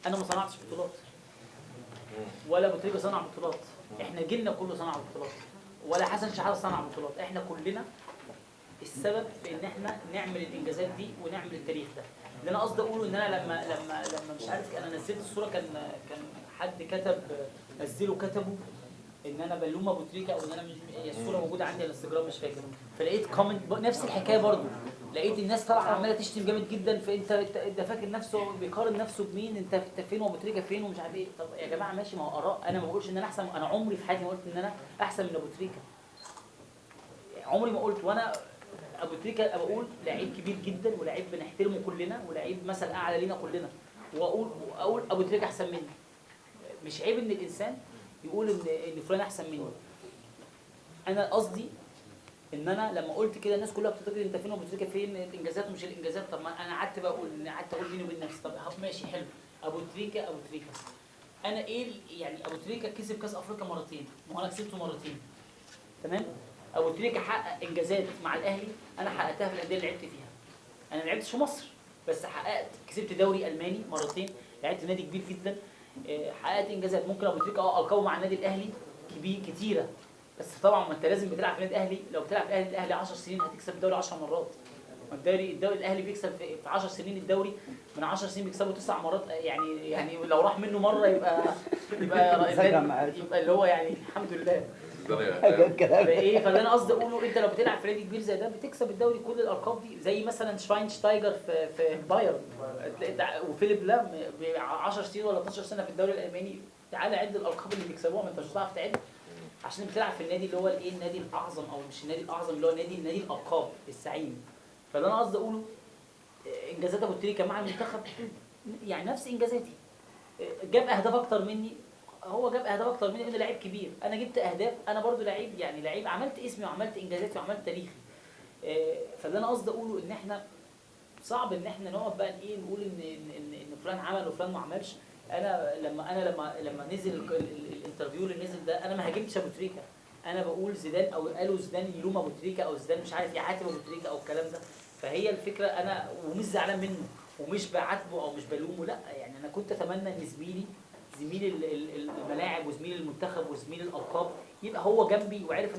انا ما صنعتش بطولات ولا ابو تريكه صنع بطولات، احنا جيلنا كله صنع بطولات، ولا حسن شحاته صنع بطولات، احنا كلنا السبب في ان احنا نعمل الانجازات دي ونعمل التاريخ ده. اللي انا قصدي اقوله ان انا لما مش عارف انا نزلت الصوره، كان حد كتب نزله كتبه ان انا بلوم ابو تريكه، او ان انا مش، هي الصوره موجوده عندي على الانستجرام مش فاكر، فلقيت كومنت نفس الحكايه برضو، لقيت الناس طالعه عماله تشتم جامد جدا، فانت ده فاكر نفسه بيقارن نفسه بمين، انت فين وابو تريكه فين ومش عارف ايه. طب يا جماعه ماشي، ما هو اراء، انا ما بقولش ان انا احسن، انا عمري في حياتي ما قلت ان انا احسن من ابو تريكه، عمري ما قلت. وانا ابو تريكه بقول لعيب كبير جدا ولاعيب بنحترمه كلنا ولاعيب مثل اعلى لينا كلنا، واقول ابو تريكه احسن مني. مش عيب ان الانسان يقول ان فلان احسن مني. انا قصدي ان انا لما قلت كده الناس كلها بتفتكر انت فين وابو تريكه فين، الانجازات ومش الانجازات. طب ما انا قعدت بقول بيني وبين نفسي، طب ماشي حلو، ابو تريكه انا ايه يعني ابو تريكه كسب كاس افريقيا مرتين وانا كسبته مرتين، تمام. ابو تريكه حقق انجازات مع الاهلي انا حققتها في الانديه اللي لعبت فيها. انا ما لعبتش في مصر بس كسبت دوري الماني مرتين، لعبت في نادي كبير جدا، حققت انجازات. ممكن ابو تريكه القابه مع النادي الاهلي كتيره، بس طبعا ما انت لازم بتلعب في النادي الاهلي، لو بتلعب في الاهلي 10 سنين هتكسب الدوري 10 مرات. الدوري الاهلي بيكسب في 10 سنين الدوري، من 10 سنين بيكسبوا 9 مرات، يعني لو راح منه مره يبقى اللي هو يعني الحمد لله. فايه، فاللي انا قصدي اقوله انت لو بتلعب في نادي كبير زي ده بتكسب الدوري، كل الالقاب دي، زي مثلا شفاينشتايجر في بايرن، وفيليب لام 10 سنين ولا 12 سنه في الدوري الالماني. تعالى عد الالقاب اللي بيكسبوها، ما انت مش هتعرف تعد عشان بتلعب في النادي اللي هو الايه، النادي الاعظم، او مش النادي الاعظم، اللي هو نادي الالقاب الزعيم. فاللي انا قصدي اقوله انجازات ابو تريكه مع المنتخب يعني نفس انجازاتي، جاب اهداف اكتر مني، هو جاب اهداف اكتر مني، انا لعيب كبير، انا جبت اهداف، انا برضو لعيب، يعني لعيب عملت اسمي وعملت انجازاتي وعملت تاريخي. فاللي انا قصدي اقوله ان احنا صعب ان احنا نقعد بقى ايه نقول ان فلان عمل وفلان ما عملش. انا لما نزل الانترفيو اللي نزل ده، انا ما هاجمتش ابو تريكه، انا بقول زيدان، او قالوا زيدان يلوم ابو تريكه، او زيدان مش عارف يعاتب ابو تريكه او الكلام ده. فهي الفكره، انا ومش زعلان منه ومش بعاتبه او مش بلومه، لا يعني انا كنت اتمنى ان زميل الملاعب وزميل المنتخب وزميل الالقاب يبقى هو جنبي وعرف